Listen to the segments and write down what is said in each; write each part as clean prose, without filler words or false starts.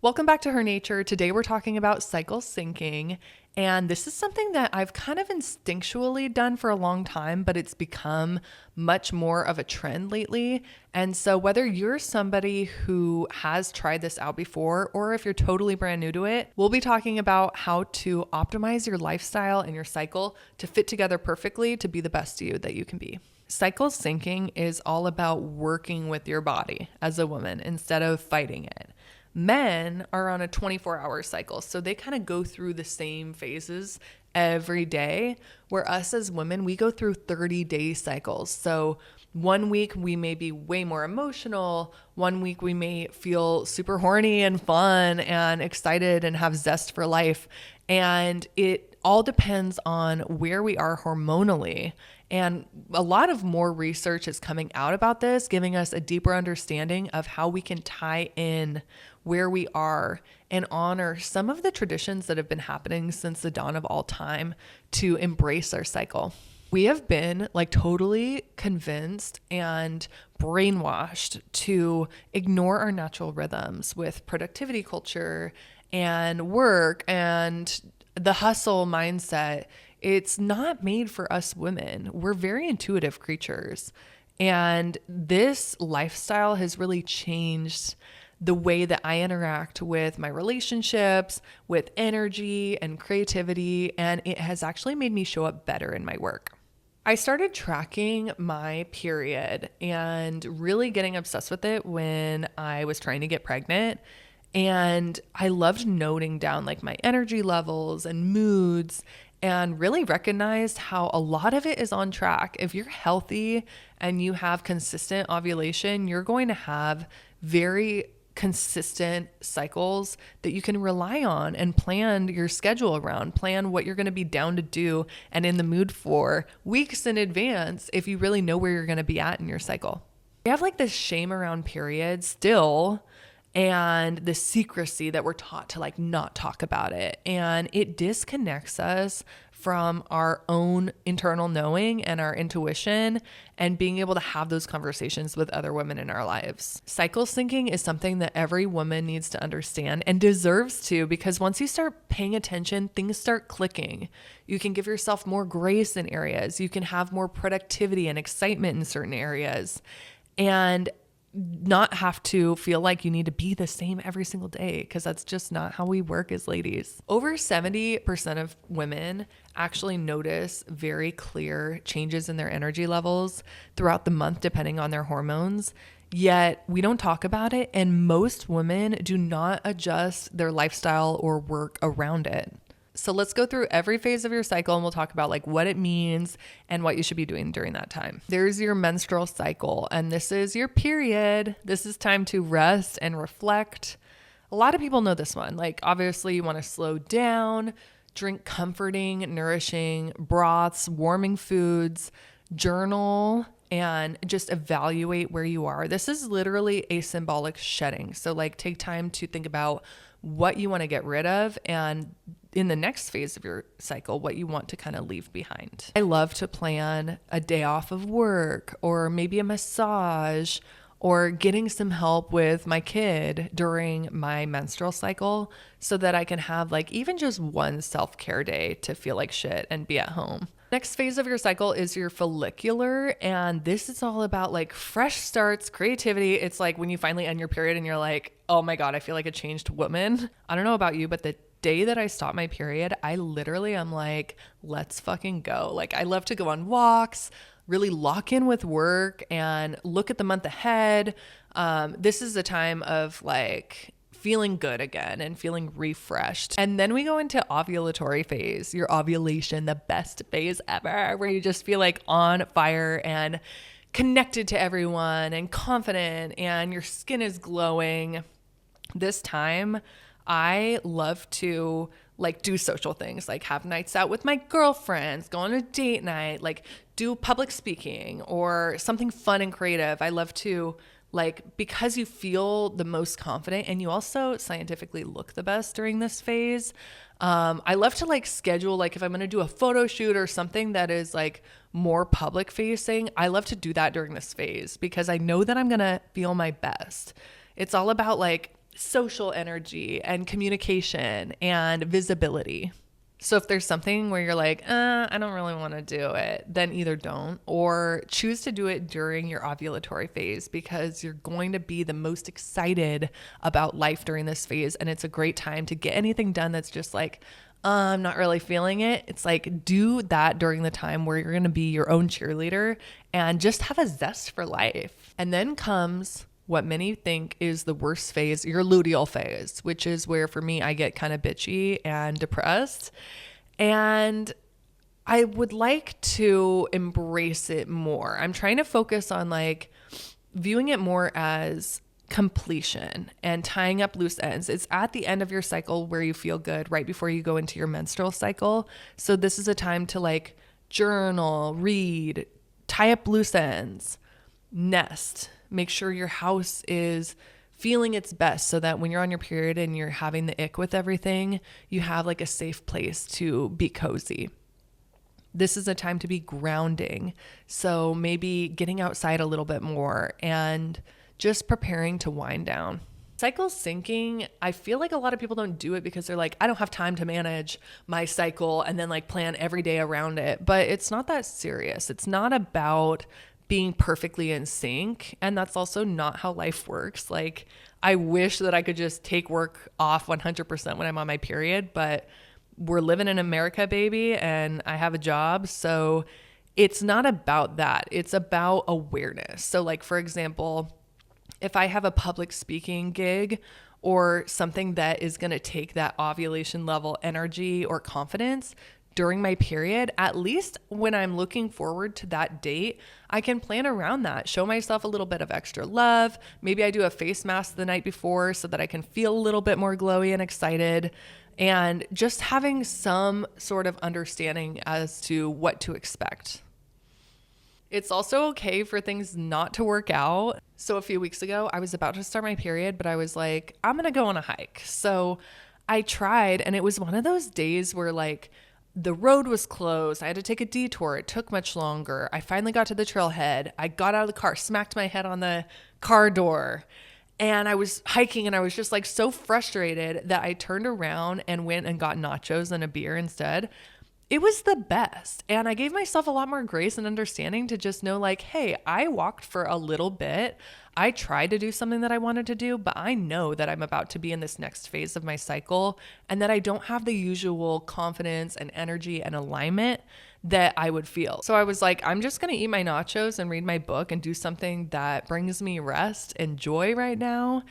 Welcome back to Her Nature. Today we're talking about cycle syncing, and this is something that I've kind of instinctually done for a long time, but it's become much more of a trend lately. And so whether you're somebody who has tried this out before, or if you're totally brand new to it, we'll be talking about how to optimize your lifestyle and your cycle to fit together perfectly to be the best you that you can be. Cycle syncing is all about working with your body as a woman instead of fighting it. Men are on a 24-hour cycle, so they kind of go through the same phases every day, where us as women, we go through 30-day cycles. So one week we may be way more emotional. One week we may feel super horny and fun and excited and have zest for life. And it all depends on where we are hormonally. And a lot of more research is coming out about this, giving us a deeper understanding of how we can tie in where we are and honor some of the traditions that have been happening since the dawn of all time to embrace our cycle. We have been totally convinced and brainwashed to ignore our natural rhythms with productivity culture and work and the hustle mindset. It's not made for us women. We're very intuitive creatures. And this lifestyle has really changed the way that I interact with my relationships, with energy and creativity, and it has actually made me show up better in my work. I started tracking my period and really getting obsessed with it when I was trying to get pregnant. And I loved noting down my energy levels and moods, and really recognized how a lot of it is on track. If you're healthy and you have consistent ovulation, you're going to have very consistent cycles that you can rely on and plan your schedule around, plan what you're going to be down to do and in the mood for weeks in advance if you really know where you're going to be at in your cycle. We have this shame around periods still, and the secrecy that we're taught to not talk about it. And it disconnects us from our own internal knowing and our intuition and being able to have those conversations with other women in our lives. Cycle syncing is something that every woman needs to understand and deserves to, because once you start paying attention, things start clicking. You can give yourself more grace in areas. You can have more productivity and excitement in certain areas. And not have to feel like you need to be the same every single day, because that's just not how we work as ladies. Over 70% of women actually notice very clear changes in their energy levels throughout the month, depending on their hormones. Yet we don't talk about it, and most women do not adjust their lifestyle or work around it. So let's go through every phase of your cycle, and we'll talk about what it means and what you should be doing during that time. There's your menstrual cycle, and this is your period. This is time to rest and reflect. A lot of people know this one. Obviously you want to slow down, drink comforting, nourishing broths, warming foods, journal, and just evaluate where you are. This is literally a symbolic shedding. So take time to think about what you want to get rid of, and in the next phase of your cycle, what you want to kind of leave behind. I love to plan a day off of work, or maybe a massage, or getting some help with my kid during my menstrual cycle, so that I can have even just one self-care day to feel like shit and be at home. Next phase of your cycle is your follicular, and this is all about fresh starts, creativity. It's when you finally end your period and you're like, oh my God, I feel like a changed woman. I don't know about you, but the day that I stop my period, I literally am let's fucking go. I love to go on walks, really lock in with work and look at the month ahead. This is a time of feeling good again and feeling refreshed. And then we go into ovulatory phase, your ovulation, the best phase ever, where you just feel on fire and connected to everyone and confident, and your skin is glowing. This time, I love to do social things, have nights out with my girlfriends, go on a date night, do public speaking or something fun and creative. I love to because you feel the most confident, and you also scientifically look the best during this phase. I love to schedule, if I'm going to do a photo shoot or something that is more public facing, I love to do that during this phase, because I know that I'm going to feel my best. It's all about social energy and communication and visibility. So if there's something where you're like, I don't really want to do it, then either don't or choose to do it during your ovulatory phase, because you're going to be the most excited about life during this phase. And it's a great time to get anything done that's just like, I'm not really feeling it. It's like, do that during the time where you're going to be your own cheerleader and just have a zest for life. And then comes what many think is the worst phase, your luteal phase, which is where for me, I get kind of bitchy and depressed. And I would like to embrace it more. I'm trying to focus on like viewing it more as completion and tying up loose ends. It's at the end of your cycle where you feel good, right before you go into your menstrual cycle. So this is a time to like journal, read, tie up loose ends, nest, make sure your house is feeling its best so that when you're on your period and you're having the ick with everything, you have like a safe place to be cozy. This is a time to be grounding. So maybe getting outside a little bit more and just preparing to wind down. Cycle syncing, I feel like a lot of people don't do it because they're like, I don't have time to manage my cycle and then like plan every day around it. But it's not that serious. It's not about being perfectly in sync. And that's also not how life works. Like, I wish that I could just take work off 100% when I'm on my period, but we're living in America, baby, and I have a job. So it's not about that. It's about awareness. So like, for example, if I have a public speaking gig or something that is going to take that ovulation level energy or confidence during my period, at least when I'm looking forward to that date, I can plan around that, show myself a little bit of extra love. Maybe I do a face mask the night before so that I can feel a little bit more glowy and excited, and just having some sort of understanding as to what to expect. It's also okay for things not to work out. So a few weeks ago, I was about to start my period, but I was like, I'm going to go on a hike. So I tried, and it was one of those days where like the road was closed. I had to take a detour. It took much longer. I finally got to the trailhead. I got out of the car, smacked my head on the car door, and I was hiking, and I was just like so frustrated that I turned around and went and got nachos and a beer instead. It was the best. And I gave myself a lot more grace and understanding to just know like, hey, I walked for a little bit. I tried to do something that I wanted to do, but I know that I'm about to be in this next phase of my cycle and that I don't have the usual confidence and energy and alignment that I would feel. So I was like, I'm just going to eat my nachos and read my book and do something that brings me rest and joy right now,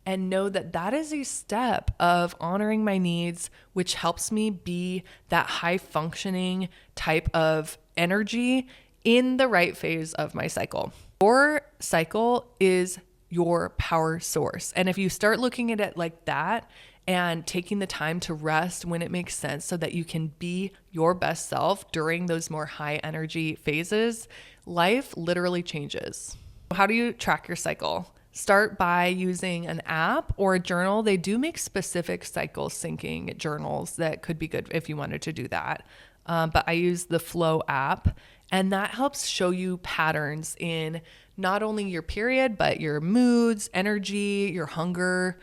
and know that that is a step of honoring my needs, which helps me be that high functioning type of energy in the right phase of my cycle. Your cycle is your power source. And if you start looking at it like that and taking the time to rest when it makes sense so that you can be your best self during those more high energy phases, life literally changes. How do you track your cycle? Start by using an app or a journal. They do make specific cycle syncing journals that could be good if you wanted to do that. But I use the Flow app, and that helps show you patterns in not only your period, but your moods, energy, your hunger,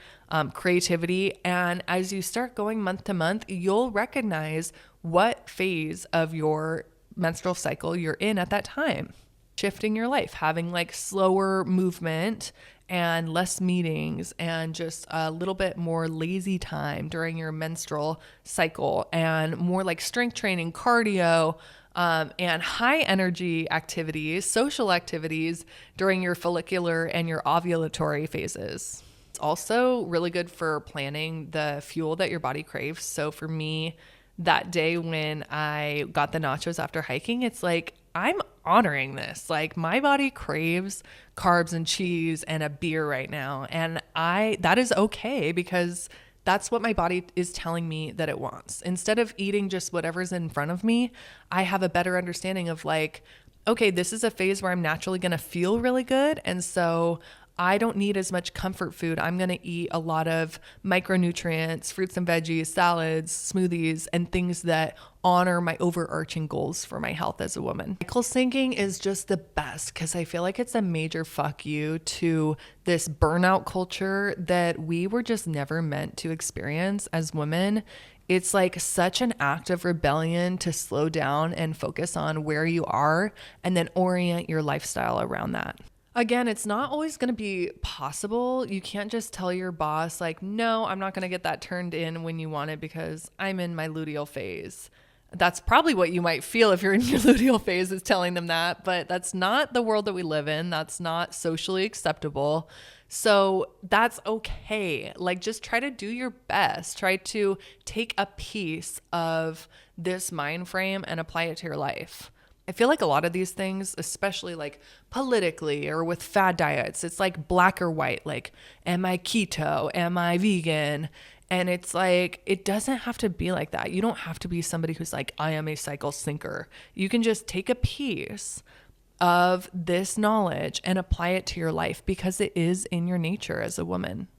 creativity. And as you start going month to month, you'll recognize what phase of your menstrual cycle you're in at that time. Shifting your life, having like slower movement and less meetings and just a little bit more lazy time during your menstrual cycle, and more like strength training, cardio, and high energy activities, social activities during your follicular and your ovulatory phases. It's also really good for planning the fuel that your body craves. So for me, that day when I got the nachos after hiking, it's like, I'm honoring this. Like, my body craves carbs and cheese and a beer right now. And that is okay, because that's what my body is telling me that it wants. Instead of eating just whatever's in front of me, I have a better understanding of like, okay, this is a phase where I'm naturally going to feel really good. And so I don't need as much comfort food. I'm going to eat a lot of micronutrients, fruits and veggies, salads, smoothies, and things that honor my overarching goals for my health as a woman. Cycle syncing is just the best because I feel like it's a major fuck you to this burnout culture that we were just never meant to experience as women. It's like such an act of rebellion to slow down and focus on where you are and then orient your lifestyle around that. Again, it's not always going to be possible. You can't just tell your boss, like, no, I'm not going to get that turned in when you want it because I'm in my luteal phase. That's probably what you might feel if you're in your luteal phase, is telling them that, but that's not the world that we live in. That's not socially acceptable. So that's okay. Like, just try to do your best. Try to take a piece of this mind frame and apply it to your life. I feel like a lot of these things, especially like politically or with fad diets, it's like black or white. Like, am I keto? Am I vegan? And it's like, it doesn't have to be like that. You don't have to be somebody who's like, I am a cycle syncer. You can just take a piece of this knowledge and apply it to your life because it is in your nature as a woman.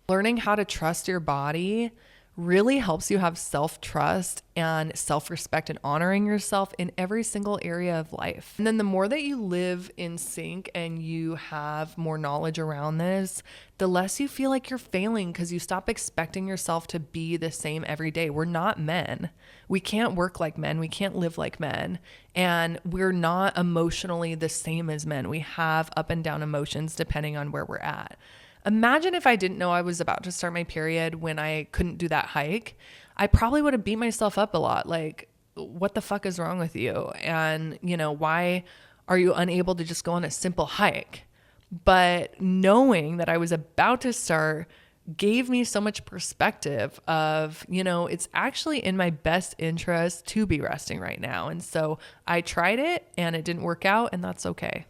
Learning how to trust your body really helps you have self-trust and self-respect and honoring yourself in every single area of life. And then the more that you live in sync and you have more knowledge around this, the less you feel like you're failing because you stop expecting yourself to be the same every day. We're not men. We can't work like men. We can't live like men. And we're not emotionally the same as men. We have up and down emotions depending on where we're at. Imagine if I didn't know I was about to start my period when I couldn't do that hike. I probably would have beat myself up a lot. Like, what the fuck is wrong with you? And, why are you unable to just go on a simple hike? But knowing that I was about to start gave me so much perspective of, it's actually in my best interest to be resting right now. And so I tried it and it didn't work out, and that's okay.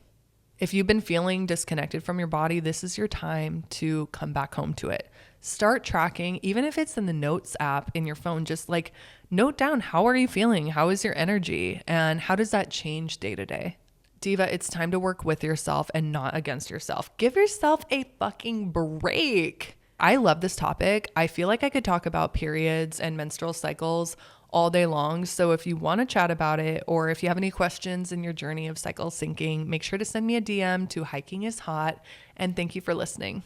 If you've been feeling disconnected from your body, this is your time to come back home to it. Start tracking, even if it's in the notes app in your phone, just like note down, how are you feeling? How is your energy? And how does that change day to day? Diva, it's time to work with yourself and not against yourself. Give yourself a fucking break. I love this topic. I feel like I could talk about periods and menstrual cycles all day long. So if you want to chat about it, or if you have any questions in your journey of cycle syncing, make sure to send me a DM to Hiking is Hot. And thank you for listening.